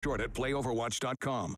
Short at playoverwatch.com.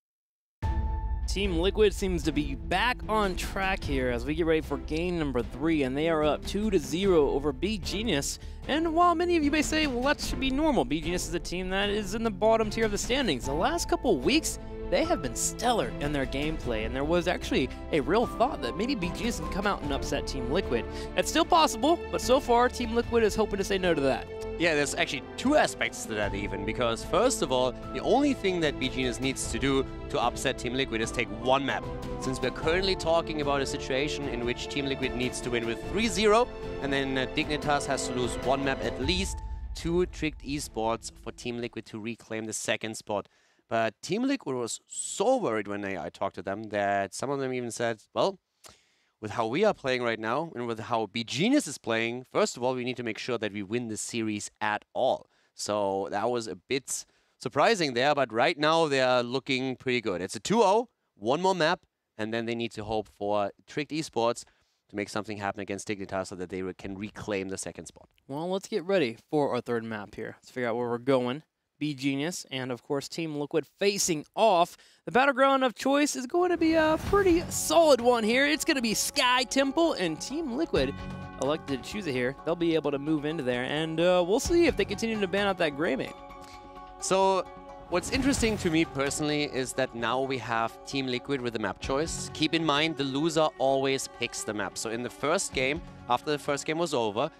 Team Liquid seems to be back on track here as we get ready for game number 3, and they are up 2-0 over beGenius. And while many of you may say, well, that should be normal, beGenius is a team that is in the bottom tier of the standings. The last couple weeks, they have been stellar in their gameplay, and there was actually a real thought that maybe beGenius can come out and upset Team Liquid. It's still possible, but so far, Team Liquid is hoping to say no to that. Yeah, there's actually two aspects to that even, because first of all, the only thing that beGenius needs to do to upset Team Liquid is take one map. Since we're currently talking about a situation in which Team Liquid needs to win with 3-0, and then Dignitas has to lose one map at least to Tricked Esports for Team Liquid to reclaim the second spot. But Team Liquid was so worried when I talked to them that some of them even said, well, with how we are playing right now and with how beGenius is playing, first of all, we need to make sure that we win the series at all. So that was a bit surprising there, but right now they are looking pretty good. It's a 2-0, one more map, and then they need to hope for Tricked Esports to make something happen against Dignitas so that they can reclaim the second spot. Well, let's get ready for our third map here. Let's figure out where we're going. beGenius and, of course, Team Liquid facing off. The battleground of choice is going to be a pretty solid one here. It's going to be Sky Temple, and Team Liquid elected to choose it here. They'll be able to move into there, and we'll see if they continue to ban out that Greymane. So what's interesting to me personally is that now we have Team Liquid with the map choice. Keep in mind, the loser always picks the map. So in the first game, after the first game was over,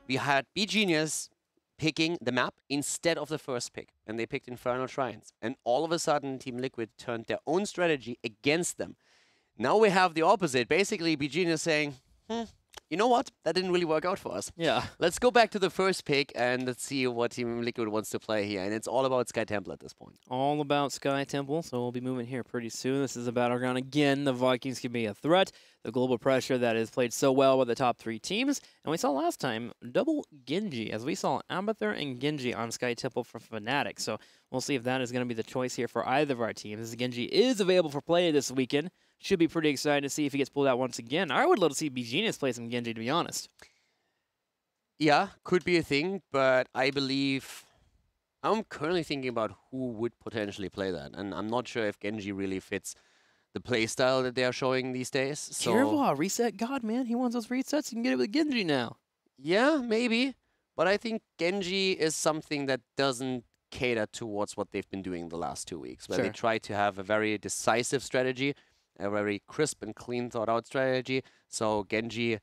we had beGenius picking the map instead of the first pick, and they picked Infernal Shrines. And all of a sudden, Team Liquid turned their own strategy against them. Now we have the opposite. Basically, beGenius saying, you know what? That didn't really work out for us. Yeah. Let's go back to the first pick and let's see what Team Liquid wants to play here. And it's all about Sky Temple at this point. All about Sky Temple, so we'll be moving here pretty soon. This is a battleground again. The Vikings can be a threat. The global pressure that is played so well with the top 3 teams. And we saw last time double Genji, as we saw Abathur and Genji on Sky Temple for Fnatic. So we'll see if that is going to be the choice here for either of our teams. As Genji is available for play this weekend. Should be pretty exciting to see if he gets pulled out once again. I would love to see beGenius play some Genji, to be honest. Yeah, could be a thing, but I believe I'm currently thinking about who would potentially play that. And I'm not sure if Genji really fits the playstyle that they are showing these days. So Kirwa, reset God, man. He wants those resets. You can get it with Genji now. Yeah, maybe. But I think Genji is something that doesn't cater towards what they've been doing the last 2 weeks, where they try to have a very decisive strategy, a very crisp and clean thought out strategy. So Genji,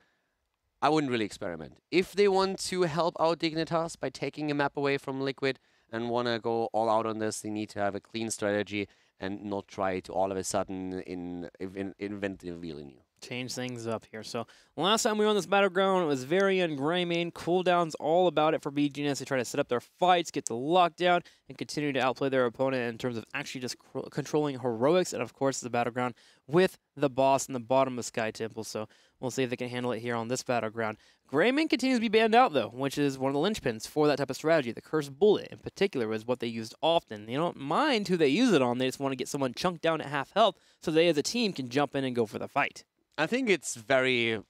I wouldn't really experiment. If they want to help out Dignitas by taking a map away from Liquid and want to go all out on this, they need to have a clean strategy and not try to all of a sudden invent the wheel anew. Change things up here. So last time we were on this battleground, it was Varian, Greymane. Cooldowns all about it for beGenius. They try to set up their fights, get the lockdown, and continue to outplay their opponent in terms of actually just controlling heroics. And of course, the battleground with the boss in the bottom of Sky Temple. So we'll see if they can handle it here on this battleground. Greymane continues to be banned out, though, which is one of the linchpins for that type of strategy. The Cursed Bullet, in particular, is what they used often. They don't mind who they use it on. They just want to get someone chunked down at half health so they, as a team, can jump in and go for the fight. I think it's very,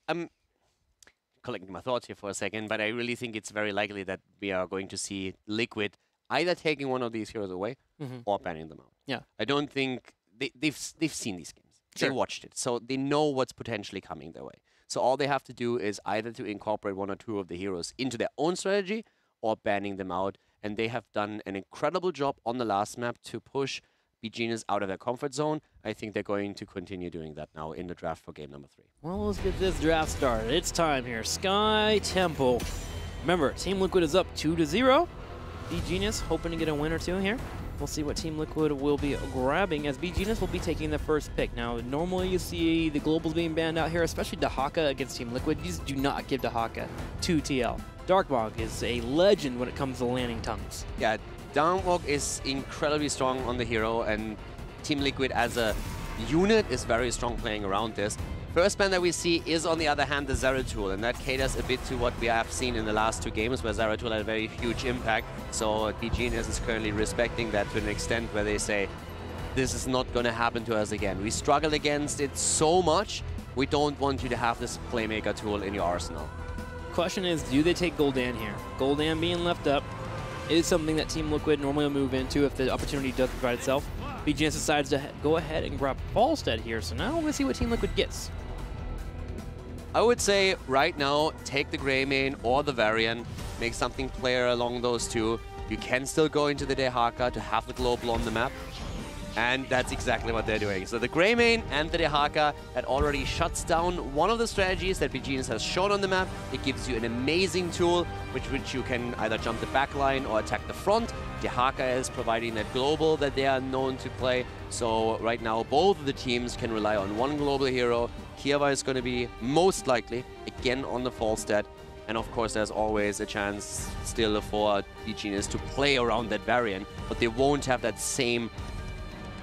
I'm collecting my thoughts here for a second, but I really think it's very likely that we are going to see Liquid either taking one of these heroes away or banning them out. Yeah. I don't think they've seen these games. They watched it, so they know what's potentially coming their way. So all they have to do is either to incorporate one or two of the heroes into their own strategy or banning them out. And they have done an incredible job on the last map to push beGenius out of their comfort zone. I think they're going to continue doing that now in the draft for game number 3. Well, let's get this draft started. It's time here. Sky Temple. Remember, Team Liquid is up 2-0. beGenius hoping to get a win or two here. We'll see what Team Liquid will be grabbing, as beGenius will be taking the first pick. Now, normally you see the globals being banned out here, especially Dahaka against Team Liquid. You just do not give Dahaka to TL. Darkmog is a legend when it comes to landing tongues. Yeah, Darkmog is incredibly strong on the hero, and Team Liquid as a unit is very strong playing around this. First ban that we see is, on the other hand, the Zeratul, and that caters a bit to what we have seen in the last 2 games, where Zeratul had a very huge impact. So beGenius is currently respecting that to an extent where they say, this is not going to happen to us again. We struggle against it so much, we don't want you to have this playmaker tool in your arsenal. Question is, do they take Gul'dan here? Gul'dan being left up. is something that Team Liquid normally will move into if the opportunity does provide itself. beGenius decides to go ahead and grab Falstead here, so now we're going to see what Team Liquid gets. I would say right now, take the Greymane or the Varian, make something player along those two. You can still go into the Dehaka to have the global on the map. And that's exactly what they're doing. So the Greymane and the Dehaka, that already shuts down one of the strategies that beGenius has shown on the map. It gives you an amazing tool, which you can either jump the back line or attack the front. Dehaka is providing that global that they are known to play. So right now, both of the teams can rely on one global hero. Kiava is going to be most likely, again, on the Falstead. And of course, there's always a chance still for beGenius to play around that Varian, but they won't have that same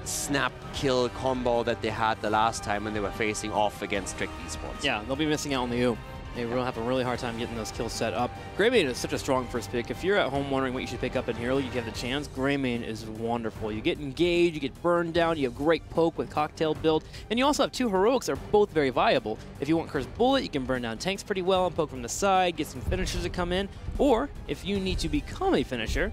snap kill combo that they had the last time when they were facing off against Trick Esports. Yeah, they'll be missing out on the U. They will have a really hard time getting those kills set up. Greymane is such a strong first pick. If you're at home wondering what you should pick up in Hero League, you have the chance. Greymane is wonderful. You get engaged, you get burned down, you have great poke with cocktail build, and you also have two heroics that are both very viable. If you want Curse Bullet, you can burn down tanks pretty well and poke from the side, get some finishers to come in, or if you need to become a finisher,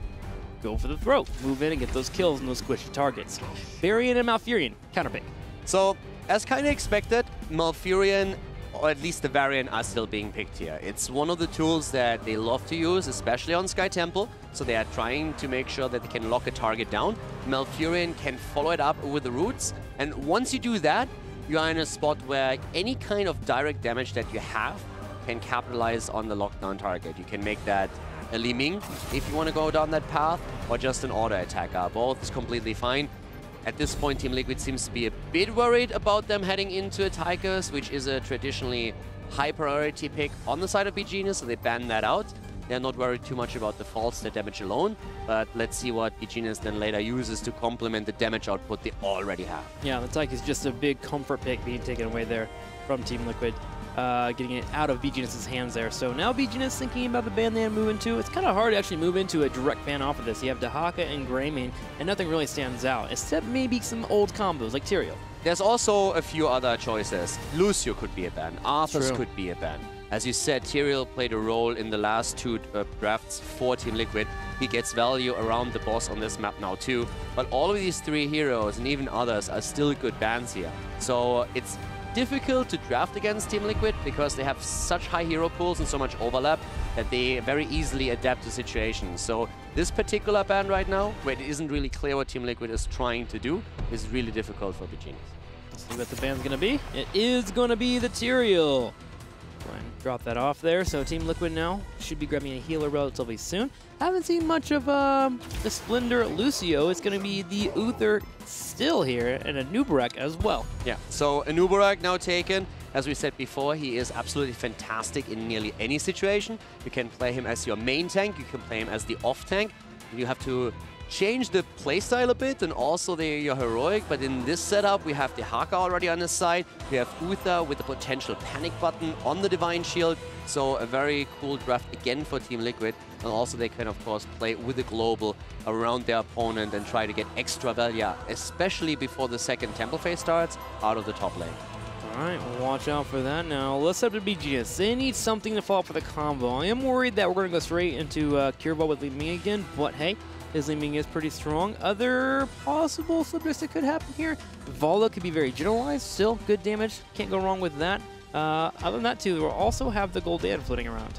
go for the throat. Move in and get those kills and those squishy targets. Varian and Malfurion, counterpick. So, as kind of expected, Malfurion, or at least the Varian, are still being picked here. It's one of the tools that they love to use, especially on Sky Temple. So they are trying to make sure that they can lock a target down. Malfurion can follow it up with the roots. And once you do that, you are in a spot where any kind of direct damage that you have can capitalize on the lockdown target. You can make that a Li Ming if you want to go down that path, or just an auto attacker. Both is completely fine. At this point, Team Liquid seems to be a bit worried about them heading into a Tigers, which is a traditionally high priority pick on the side of beGenius, so they ban that out. They're not worried too much about the Falstead damage alone, but let's see what beGenius then later uses to complement the damage output they already have. Yeah, the Tigers is just a big comfort pick being taken away there from Team Liquid. Getting it out of beGenius' hands there. So now beGenius thinking about the ban they move into. It's kind of hard to actually move into a direct ban off of this. You have Dehaka and Greymane, and nothing really stands out, except maybe some old combos like Tyrael. There's also a few other choices. Lucio could be a ban. Arthas could be a ban. As you said, Tyrael played a role in the last two drafts for Team Liquid. He gets value around the boss on this map now too. But all of these three heroes and even others are still good bans here. So it's difficult to draft against Team Liquid because they have such high hero pools and so much overlap that they very easily adapt to situations. So this particular ban right now, where it isn't really clear what Team Liquid is trying to do, is really difficult for beGenius. Let's see what the ban's going to be. It is going to be the Tyrael. Go ahead and drop that off there. So Team Liquid now should be grabbing a healer relatively soon. Haven't seen much of the Splendor Lucio. It's going to be the Uther still here, and a Nubarak as well. Yeah, so a Nubarak now taken. As we said before, he is absolutely fantastic in nearly any situation. You can play him as your main tank, you can play him as the off tank. You have to change the playstyle a bit and also your heroic, but in this setup we have the Dehaka already on his side. We have Uther with the potential panic button on the Divine Shield. So a very cool draft again for Team Liquid. And also they can of course play with the global around their opponent and try to get extra value, especially before the second temple phase starts, out of the top lane. Alright, watch out for that now. Let's up to beGenius. They need something to follow up for the combo. I am worried that we're going to go straight into Curveball with Li Ming again, but hey, his Li Ming is pretty strong. Other possible subjects that could happen here. Vala could be very generalized, still good damage. Can't go wrong with that. Other than that too, we'll also have the Gul'dan floating around.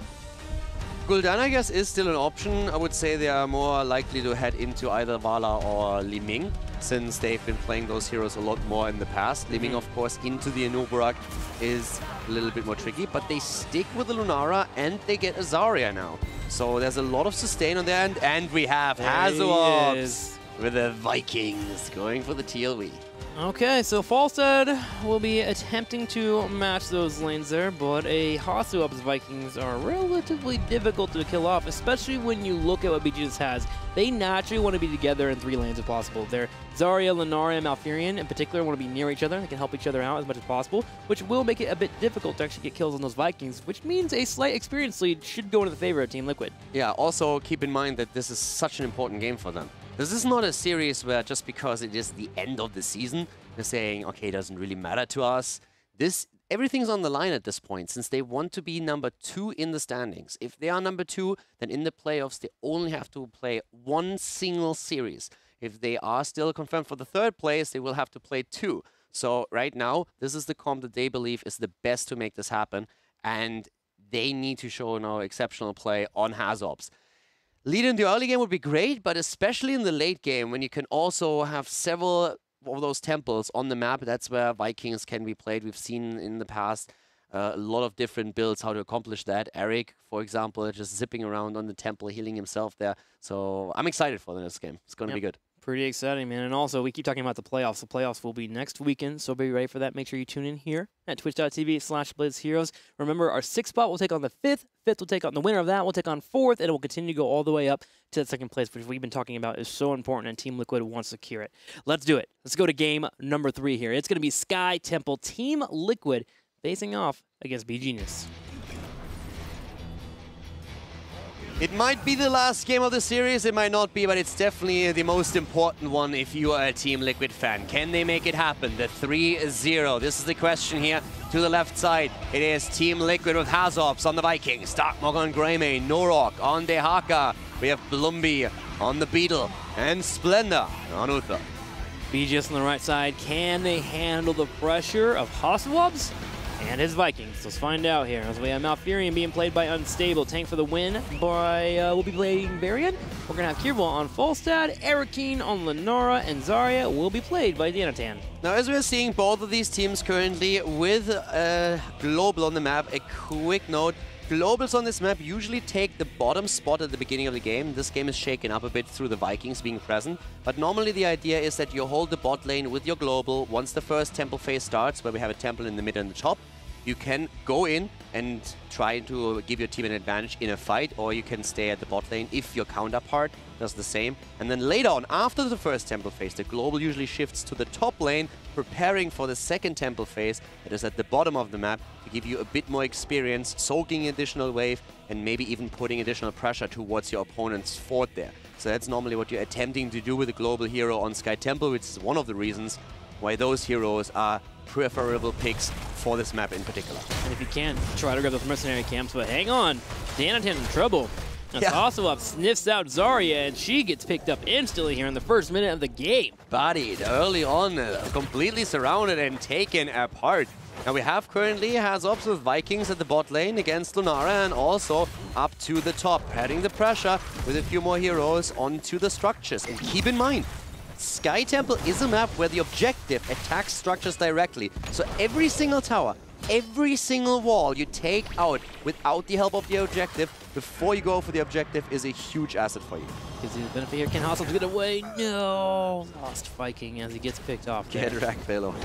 Gul'dan, I guess, is still an option. I would say they are more likely to head into either Vala or Li Ming, since they've been playing those heroes a lot more in the past. Li Ming, of course, into the Anubarak is a little bit more tricky, but they stick with the Lunara and they get a Zarya now. So there's a lot of sustain on their end, and we have Hazorbs with the Vikings going for the TLV. Okay, so Falstead will be attempting to match those lanes there, but a Hazorbs Vikings are relatively difficult to kill off, especially when you look at what beGenius has. They naturally want to be together in 3 lanes if possible. They're Zarya, Lunara, and Malfurion in particular want to be near each other. They can help each other out as much as possible, which will make it a bit difficult to actually get kills on those Vikings, which means a slight experience lead should go into the favor of Team Liquid. Yeah, also keep in mind that this is such an important game for them. This is not a series where just because it is the end of the season, they're saying, okay, it doesn't really matter to us. This everything's on the line at this point, since they want to be number 2 in the standings. If they are number 2, then in the playoffs, they only have to play one single series. If they are still confirmed for the 3rd place, they will have to play 2. So right now, this is the comp that they believe is the best to make this happen, and they need to show now exceptional play on Hazobs. Lead in the early game would be great, but especially in the late game, when you can also have several of those temples on the map, that's where Vikings can be played. We've seen in the past a lot of different builds how to accomplish that. Eric, for example, just zipping around on the temple, healing himself there. So I'm excited for this game. It's going to be good. Pretty exciting, man. And also, we keep talking about the playoffs. The playoffs will be next weekend, so be ready for that. Make sure you tune in here at twitch.tv/BlitzHeroes. Remember, our 6th spot will take on the 5th. 5th will take on the winner of that. We'll take on 4th, and it will continue to go all the way up to the 2nd place, which we've been talking about is so important, and Team Liquid wants to secure it. Let's do it. Let's go to game number 3 here. It's going to be Sky Temple Team Liquid facing off against beGenius. It might be the last game of the series, it might not be, but it's definitely the most important one if you are a Team Liquid fan. Can they make it happen? The 3-0. This is the question here. To the left side, it is Team Liquid with Hazobs on the Vikings, Darkmog on Greymane, Norok on Dehaka. We have Blumby on the Beetle, and Splendor on Uther. beGenius on the right side. Can they handle the pressure of Hazobs and his Vikings? Let's find out here. As we have Malfurion being played by Unstable. Tank for the win by, we'll be playing Varian. We're going to have Kirbal on Falstad, Erikine on Lenara, and Zarya will be played by Danatan. Now, as we're seeing both of these teams currently with Global on the map, a quick note. Globals on this map usually take the bottom spot at the beginning of the game. This game is shaken up a bit through the Vikings being present. But normally the idea is that you hold the bot lane with your Global. Once the first temple phase starts, where we have a temple in the mid and the top, you can go in and try to give your team an advantage in a fight, or you can stay at the bot lane if your counterpart does the same. And then later on, after the first temple phase, the Global usually shifts to the top lane, preparing for the 2nd temple phase that is at the bottom of the map to give you a bit more experience, soaking additional wave, and maybe even putting additional pressure towards your opponent's fort there. So that's normally what you're attempting to do with a Global hero on Sky Temple, which is one of the reasons why those heroes are preferable picks for this map in particular. And if you can, try to grab those mercenary camps, but hang on, Danatan in trouble. As Hazobs sniffs out Zarya, and she gets picked up instantly here in the 1st minute of the game. Bodied early on, completely surrounded and taken apart. Now we have currently Hazobs with Vikings at the bot lane against Lunara, and also up to the top, adding the pressure with a few more heroes onto the structures. And keep in mind, Sky Temple is a map where the objective attacks structures directly. So every single tower, every single wall you take out without the help of the objective before you go for the objective is a huge asset for you. Gives you the benefit here. Can Hazobs get away? No! Lost Viking as he gets picked off. Get wrecked, Velo.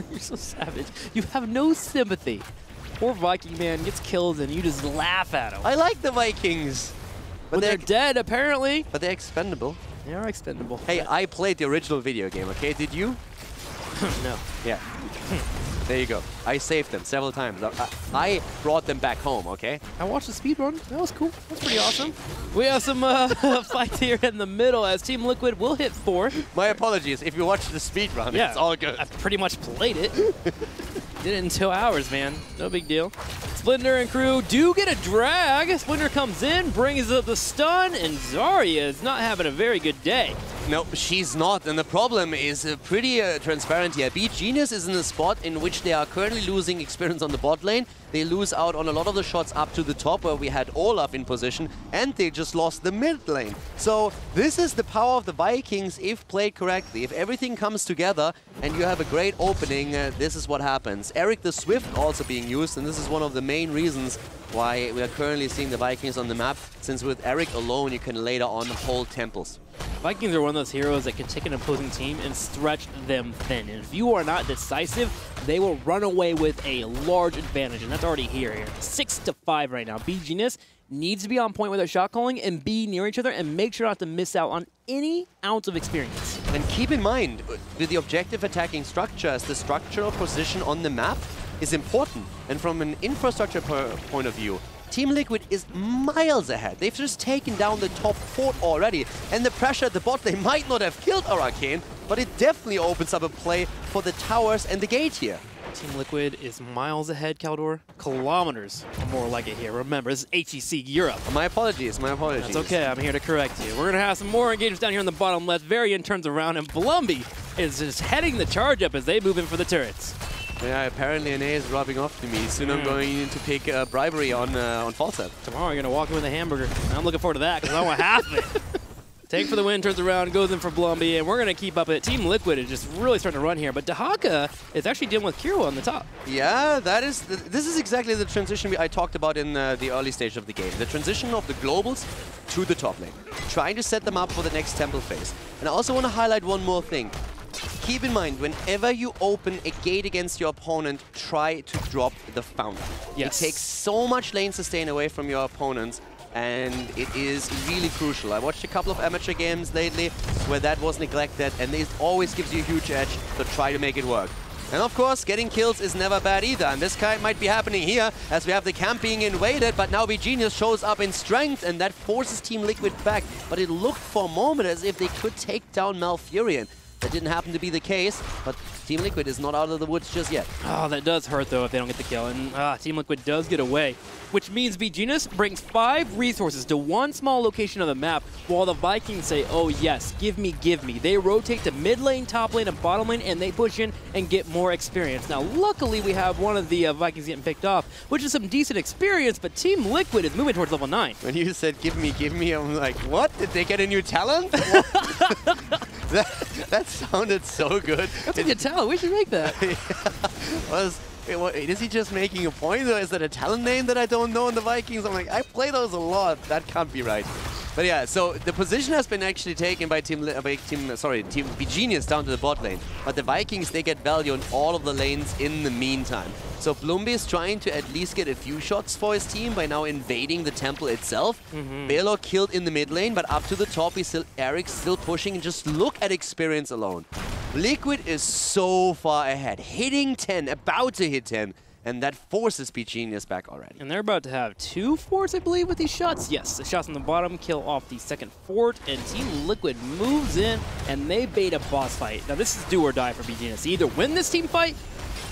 You're so savage. You have no sympathy. Poor Viking man gets killed and you just laugh at him. I like the Vikings. But they're dead, apparently. But they're expendable. They are expendable. Hey, I played the original video game, okay? Did you? No. Yeah. There you go. I saved them several times. I brought them back home, okay? I watched the speedrun. That was cool. That's pretty awesome. We have some fights here in the middle as Team Liquid will hit 4. My apologies. If you watched the speedrun, it's all good. I pretty much played it. Did it in 2 hours, man. No big deal. Splendor and crew do get a drag. Splendor comes in, brings up the stun, and Zarya is not having a very good day. No, she's not, and the problem is pretty transparent here. beGenius is in a spot in which they are currently losing experience on the bot lane. They lose out on a lot of the shots up to the top where we had Olaf in position, and they just lost the mid lane. So this is the power of the Vikings if played correctly. If everything comes together and you have a great opening, this is what happens. Eric the Swift also being used, and this is one of the main reasons why we are currently seeing the Vikings on the map, since with Eric alone you can later on hold temples. Vikings are one of those heroes that can take an opposing team and stretch them thin. And if you are not decisive, they will run away with a large advantage, and that's already here. 6-5 right now. beGenius needs to be on point with their shot calling and be near each other and make sure not to miss out on any ounce of experience. And keep in mind, with the objective attacking structures, the structural position on the map is important. And from an infrastructure point of view, Team Liquid is miles ahead. They've just taken down the top fort already, and the pressure at the bot lane might not have killed Arcane, but it definitely opens up a play for the towers and the gate here. Team Liquid is miles ahead, Caldor. Kilometers or more like it here. Remember, this is HGC Europe. My apologies, my apologies. That's okay, I'm here to correct you. We're going to have some more engagements down here on the bottom left. Varian turns around, and Blumby is just heading the charge up as they move in for the turrets. Yeah, apparently NA is rubbing off to me. Soon I'm going to pick bribery on Falset. Tomorrow you're going to walk in with a hamburger. I'm looking forward to that because I want half of it. Tank for the win, turns around, goes in for Blumby, and we're going to keep up it. Team Liquid is just really starting to run here, but Dahaka is actually dealing with Kiro on the top. Yeah, this is exactly the transition I talked about in the early stage of the game. The transition of the globals to the top lane. Trying to set them up for the next temple phase. And I also want to highlight one more thing. Keep in mind, whenever you open a gate against your opponent, try to drop the founder. Yes. It takes so much lane sustain away from your opponents, and it is really crucial. I watched a couple of amateur games lately where that was neglected, and it always gives you a huge edge, so try to make it work. And of course, getting kills is never bad either, and this kind might be happening here as we have the camp being invaded, but now beGenius shows up in strength, and that forces Team Liquid back. But it looked for a moment as if they could take down Malfurion. That didn't happen to be the case, but Team Liquid is not out of the woods just yet. Oh, that does hurt, though, if they don't get the kill. And Team Liquid does get away, which means beGenius brings 5 resources to one small location on the map, while the Vikings say, oh, yes, give me, give me. They rotate to mid lane, top lane, and bottom lane, and they push in and get more experience. Now, luckily, we have one of the Vikings getting picked off, which is some decent experience, but Team Liquid is moving towards level 9. When you said, give me, I'm like, what? Did they get a new talent? That sounded so good. That's a good talent. We should make that. Is he just making a point, or is that a talent name that I don't know in the Vikings? I'm like, I play those a lot. That can't be right. But yeah, so the position has been actually taken by Team beGenius down to the bot lane. But the Vikings, they get value on all of the lanes in the meantime. So Blumby is trying to at least get a few shots for his team by now invading the temple itself. Baylor killed in the mid lane, but up to the top, Eric's still pushing, and just look at experience alone. Liquid is so far ahead, hitting 10, about to hit 10. And that forces beGenius back already. And they're about to have 2 forts, I believe, with these shots. Yes, the shots on the bottom kill off the second fort, and Team Liquid moves in, and they bait a boss fight. Now, this is do or die for beGenius. They either win this team fight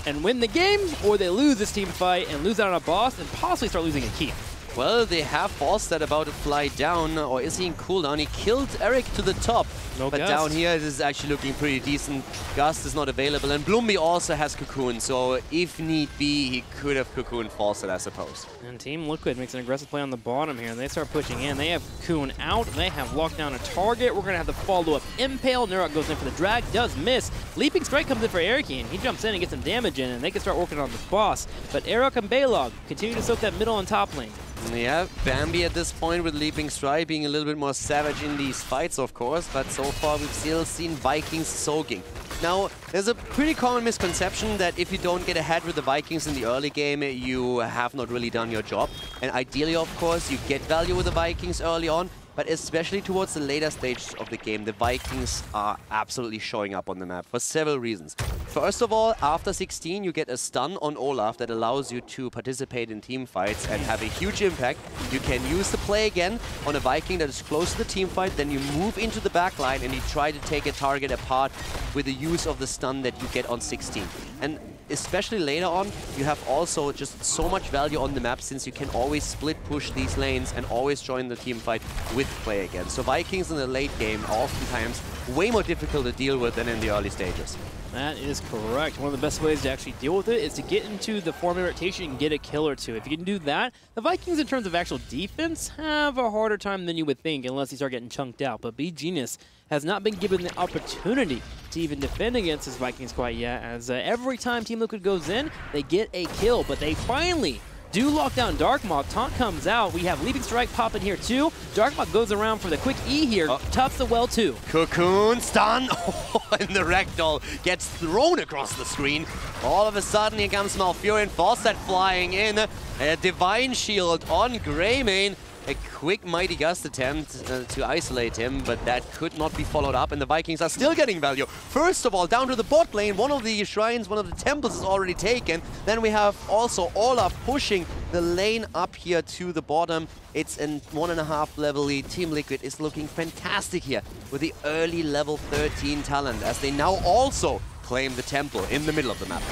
and win the game, or they lose this team fight and lose out on a boss and possibly start losing a key. Well, they have Falstad about to fly down, or is he in cooldown? He killed Eric to the top. No but Gust. Down here, this is actually looking pretty decent. Gust is not available, and Blumby also has Cocoon, so if need be, he could have Cocoon Falstad, I suppose. And Team Liquid makes an aggressive play on the bottom here, and they start pushing in. They have Cocoon out, they have locked down a target. We're going to have the follow-up Impale. Nurok goes in for the drag, does miss. Leaping Strike comes in for Eric, and he jumps in and gets some damage in, and they can start working on the boss. But Eric and Baylog continue to soak that middle and top lane. Yeah, Bambi at this point with Leaping Strike being a little bit more savage in these fights, of course, but so far we've still seen Vikings soaking. Now, there's a pretty common misconception that if you don't get ahead with the Vikings in the early game, you have not really done your job. And ideally, of course, you get value with the Vikings early on, but especially towards the later stages of the game, the Vikings are absolutely showing up on the map for several reasons. First of all, after 16, you get a stun on Olaf that allows you to participate in team fights and have a huge impact. You can use the play again on a Viking that is close to the team fight, then you move into the back line and you try to take a target apart with the use of the stun that you get on 16. And especially later on, you have also just so much value on the map since you can always split push these lanes and always join the team fight with play again. So Vikings in the late game are oftentimes way more difficult to deal with than in the early stages. That is correct. One of the best ways to actually deal with it is to get into the formula rotation and get a kill or two. If you can do that, the Vikings in terms of actual defense have a harder time than you would think unless you start getting chunked out. But beGenius has not been given the opportunity to even defend against his Vikings quite yet, as every time Team Liquid goes in, they get a kill, but they finally do lock down Darkmok. Taunt comes out. We have Leaping Strike popping here too. Darkmok goes around for the quick E here. Toughs the well too. Cocoon stun. And the Ragdoll gets thrown across the screen. All of a sudden here comes Malfurion. Falstad flying in. A Divine Shield on Greymane. A quick Mighty Gust attempt to isolate him, but that could not be followed up, and the Vikings are still getting value. First of all, down to the bot lane, one of the shrines, one of the temples is already taken. Then we have also Olaf pushing the lane up here to the bottom. It's in 1.5 level lead. Team Liquid is looking fantastic here with the early level 13 talent, as they now also claim the temple in the middle of the map.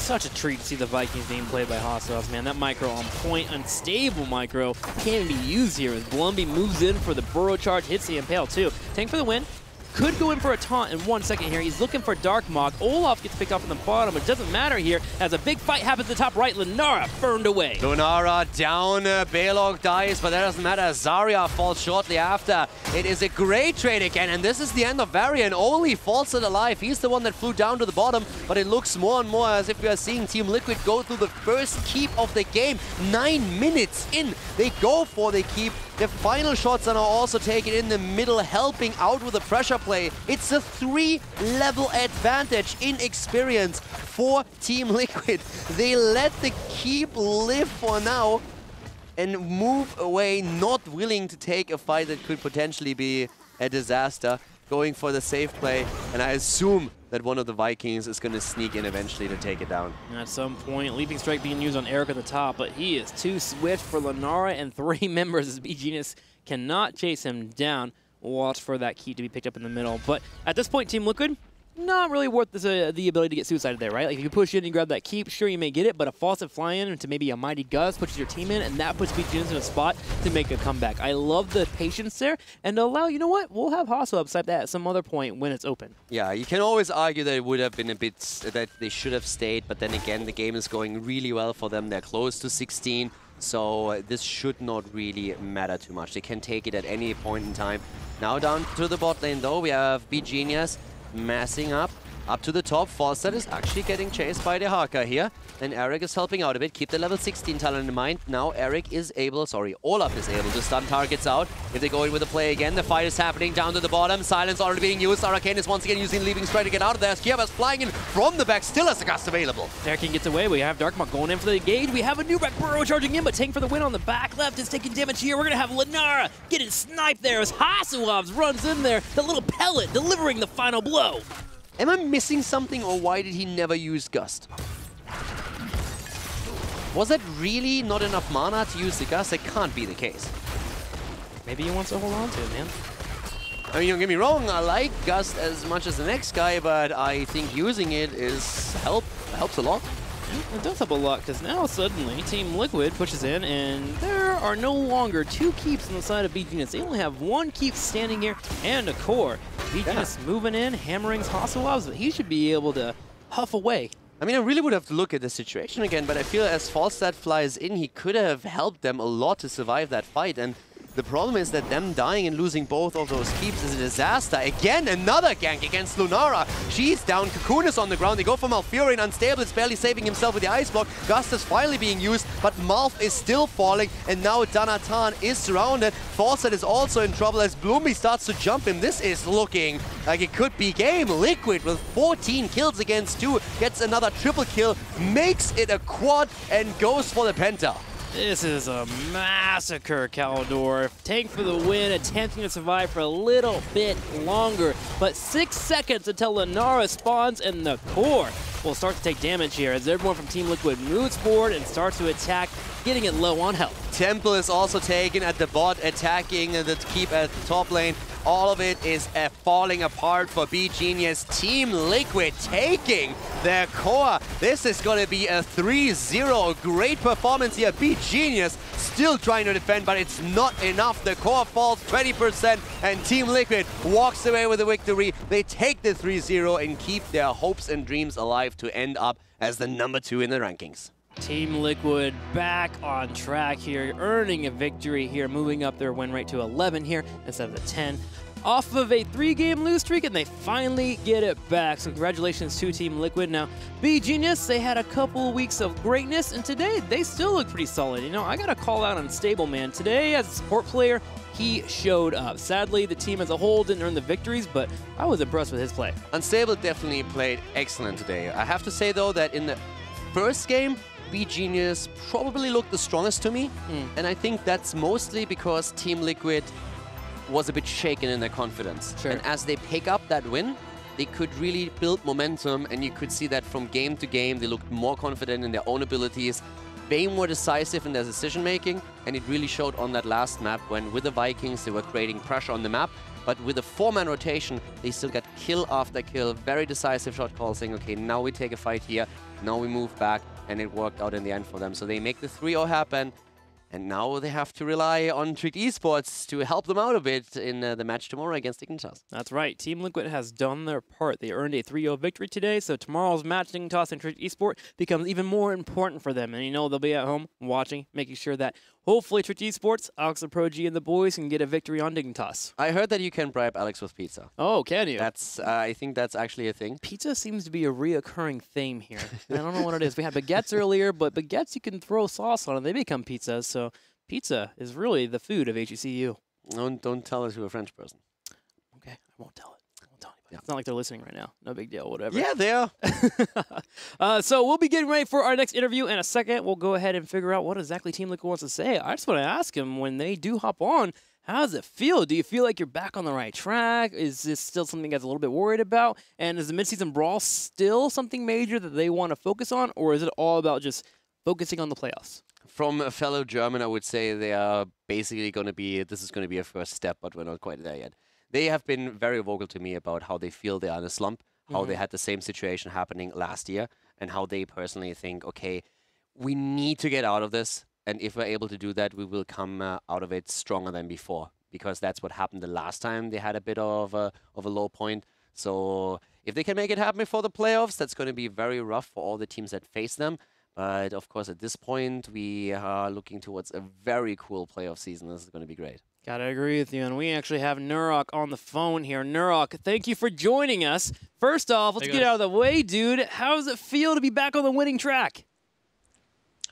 such a treat to see the Vikings being played by Hasselhoff, man. That micro on point, unstable micro, can't even be used here as Blumby moves in for the burrow charge, hits the Impale too. Tank for the win. Could go in for a taunt in 1 second here. He's looking for Dark Mog. Olaf gets picked up in the bottom, but it doesn't matter here as a big fight happens at the top right. Lunara burned away. Lunara down, Balog dies, but that doesn't matter. Zarya falls shortly after. It is a great trade again, and this is the end of Varian. Only Falset alive. He's the one that flew down to the bottom, but it looks more and more as if we are seeing Team Liquid go through the first keep of the game. 9 minutes in, they go for the keep. The final shots are now also taken in the middle, helping out with the pressure play. It's a 3-level advantage in experience for Team Liquid. They let the keep live for now and move away, not willing to take a fight that could potentially be a disaster, going for the safe play. And I assume that one of the Vikings is going to sneak in eventually to take it down. At some point, Leaping Strike being used on Eric at the top, but he is too swift for Lunara and 3 members as beGenius cannot chase him down. Watch for that key to be picked up in the middle. But at this point, Team Liquid, not really worth the ability to get suicided there, right? Like if you push in and grab that keep, sure you may get it, but a Faucet fly in into maybe a Mighty Gust pushes your team in, and that puts beGenius in a spot to make a comeback. I love the patience there, and allow, you know what, we'll have Hasso upside that at some other point when it's open. Yeah, you can always argue that it would have been a bit, that they should have stayed, but then again, the game is going really well for them. They're close to 16, so this should not really matter too much. They can take it at any point in time. Now down to the bot lane though, we have beGenius massing up to the top. Falstad is actually getting chased by the Haka here, and Eric is helping out a bit. Keep the level 16 talent in mind. Now Eric is able, Olaf is able to stun targets out. If they go in with a play again, the fight is happening down to the bottom. Silence already being used. Arcane is once again using Leaping Strike to get out of there. Skiaba's flying in from the back, still has a gust available. Arcane gets away. We have Darkmark going in for the engage. We have a new back burrow charging in, but Tank for the win on the back left is taking damage here. We're going to have Lunara getting sniped there as Hasuavs runs in there. The little pellet delivering the final blow. Am I missing something, or why did he never use Gust? Was that really not enough mana to use the Gust? That can't be the case. Maybe he wants to hold on to it, man. I mean, don't get me wrong, I like Gust as much as the next guy, but I think using it helps a lot. It does help a lot, because now suddenly Team Liquid pushes in, and there are no longer 2 keeps on the side of beGenius. They only have 1 keep standing here and a core. beGenius moving in, hammering Hasselhoff, but he should be able to huff away. I mean, I really would have to look at the situation again, but I feel as Falstad flies in, he could have helped them a lot to survive that fight. And the problem is that them dying and losing both of those keeps is a disaster. Again, another gank against Lunara. She's down. Cocoon is on the ground. They go for Malfurion. Unstable is barely saving himself with the Ice Block. Gust is finally being used, but Malf is still falling. And now Danatan is surrounded. Falstad is also in trouble as Bloomy starts to jump him. This is looking like it could be game. Liquid with 14 kills against 2 gets another triple kill, makes it a quad, and goes for the Penta. This is a massacre, Caldor. Tank for the win, attempting to survive for a little bit longer. But 6 seconds until Lunara spawns, and the core will start to take damage here as everyone from Team Liquid moves forward and starts to attack, getting it low on health. Temple is also taken at the bot, attacking the keep at the top lane. All of it is falling apart for beGenius. Team Liquid taking their core. This is going to be a 3-0. Great performance here. beGenius still trying to defend, but it's not enough. The core falls 20%, and Team Liquid walks away with a victory. They take the 3-0 and keep their hopes and dreams alive to end up as the number 2 in the rankings. Team Liquid back on track here, earning a victory here, moving up their win rate to 11 here instead of the 10. Off of a 3-game lose streak, and they finally get it back. So congratulations to Team Liquid. Now, beGenius, they had a couple weeks of greatness, and today they still look pretty solid. You know, I got to call out Unstable, man. Today, as a support player, he showed up. Sadly, the team as a whole didn't earn the victories, but I was impressed with his play. Unstable definitely played excellent today. I have to say, though, that in the first game, beGenius probably looked the strongest to me, and I think that's mostly because Team Liquid was a bit shaken in their confidence. Sure. And as they pick up that win, they could really build momentum, and you could see that from game to game, they looked more confident in their own abilities, way more decisive in their decision-making, and it really showed on that last map when, with the Vikings, they were creating pressure on the map. But with a 4-man rotation, they still got kill after kill, very decisive shot call, saying, okay, now we take a fight here, now we move back, and it worked out in the end for them. So they make the 3-0 happen. And now they have to rely on Tricked Esports to help them out a bit in the match tomorrow against Dignitas. That's right. Team Liquid has done their part. They earned a 3-0 victory today, so tomorrow's match, Dignitas and Tricked Esports, becomes even more important for them. And you know they'll be at home watching, making sure that hopefully Tricked Esports, Alex the Pro G, and the boys can get a victory on Dignitas. I heard that you can bribe Alex with pizza. Oh, can you? That's, I think that's actually a thing. Pizza seems to be a reoccurring theme here. I don't know what it is. We had baguettes earlier, but baguettes you can throw sauce on and they become pizzas, so pizza is really the food of HGCU. Don't tell it to a French person. Okay, I won't tell it. I won't tell anybody. Yeah. It's not like they're listening right now. No big deal, whatever. Yeah, they are. So we'll be getting ready for our next interview in a second. We'll go ahead and figure out what exactly Team Liquid wants to say. I just want to ask him, when they do hop on, how does it feel? Do you feel like you're back on the right track? Is this still something that's a little bit worried about? And is the midseason brawl still something major that they want to focus on? Or is it all about just focusing on the playoffs? From a fellow German, I would say they are basically going to be, this is going to be a first step, but we're not quite there yet. They have been very vocal to me about how they feel they are in a slump, how they had the same situation happening last year, and how they personally think, okay, we need to get out of this, and if we're able to do that, we will come out of it stronger than before, because that's what happened the last time they had a bit of a low point. So if they can make it happen before the playoffs, that's going to be very rough for all the teams that face them. But, of course, at this point, we are looking towards a very cool playoff season. This is going to be great. Gotta agree with you. And we actually have Nurok on the phone here. Nurok, thank you for joining us. First off, let's get out of the way, dude. How does it feel to be back on the winning track?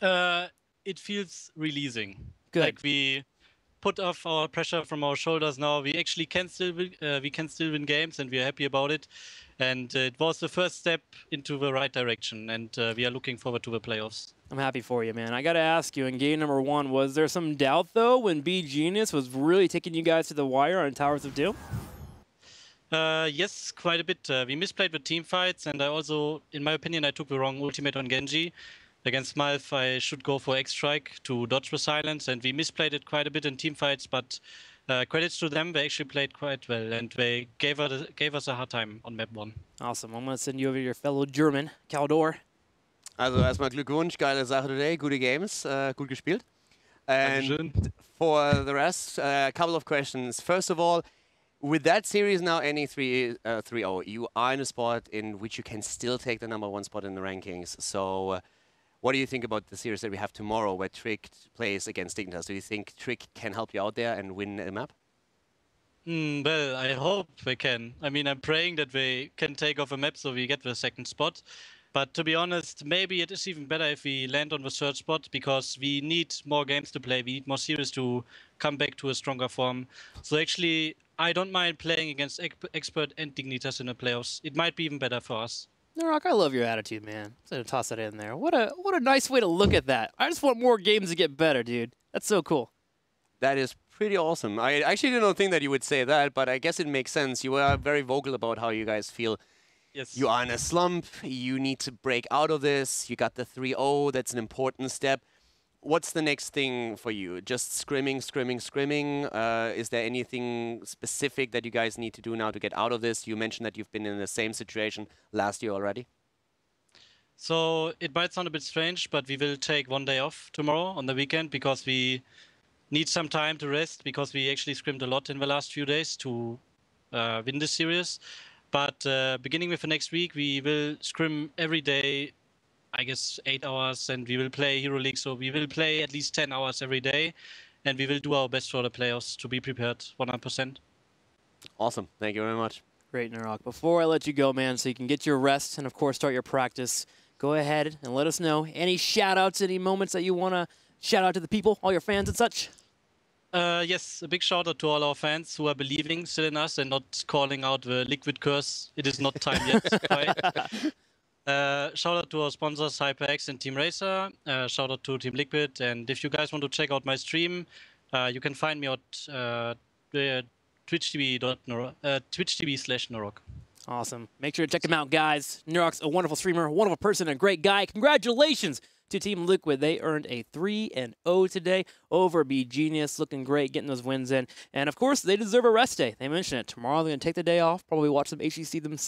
It feels releasing. Good. Like we put off our pressure from our shoulders now. We actually can still win games, and we are happy about it. And it was the first step into the right direction, and we are looking forward to the playoffs. I'm happy for you, man. I got to ask you, in game number 1, was there some doubt, though, when beGenius was really taking you guys to the wire on Towers of Doom? Yes, quite a bit. We misplayed the team fights, and I also, in my opinion, I took the wrong ultimate on Genji. Against Malf, I should go for X-Strike to dodge the silence, and we misplayed it quite a bit in team fights, but credits to them, they actually played quite well, and they gave us a hard time on map 1. Awesome. I'm going to send you over to your fellow German, Caldor. Also erstmal Glückwunsch, geile Sache today, gute Games, gut gespielt. And for the rest, a couple of questions. First of all, with that series now ending 3-0, you are in a spot in which you can still take the #1 spot in the rankings. So what do you think about the series that we have tomorrow where Trick plays against Dignitas? Do you think Trick can help you out there and win a map? Well, I hope they can. I mean, I'm praying that they can take off a map so we get the second spot. But to be honest, maybe it is even better if we land on the third spot, because we need more games to play. We need more series to come back to a stronger form. So actually, I don't mind playing against Expert and Dignitas in the playoffs. It might be even better for us. Nurok, I love your attitude, man. I'm going to toss that in there. What a nice way to look at that. I just want more games to get better, dude. That's so cool. That is pretty awesome. I actually didn't think that you would say that, but I guess it makes sense. You are very vocal about how you guys feel. Yes. You are in a slump. You need to break out of this. You got the 3-0. That's an important step. What's the next thing for you? Just scrimming? Is there anything specific that you guys need to do now to get out of this? You mentioned that you've been in the same situation last year already. So it might sound a bit strange, but we will take 1 day off tomorrow on the weekend, because we need some time to rest, because we actually scrimmed a lot in the last few days to win this series. But beginning with the next week, we will scrim every day, I guess 8 hours, and we will play Hero League. So we will play at least 10 hours every day, and we will do our best for the playoffs to be prepared 100%. Awesome. Thank you very much. Great, Nurok. Before I let you go, man, so you can get your rest and, of course, start your practice, go ahead and let us know any shout-outs, any moments that you want to shout out to the people, all your fans and such. Yes, a big shout out to all our fans who are believing still in us and not calling out the Liquid curse. It is not time yet. Shout out to our sponsors, HyperX and Team Racer. Shout out to Team Liquid. And if you guys want to check out my stream, you can find me at twitch.tv/Nurok. Awesome. Make sure to check him out, guys. Nurok's a wonderful streamer, a wonderful person, and a great guy. Congratulations to Team Liquid. They earned a 3-0 today over beGenius, looking great, getting those wins in. And of course, they deserve a rest day. They mentioned it. Tomorrow they're going to take the day off, probably watch some HGC themselves.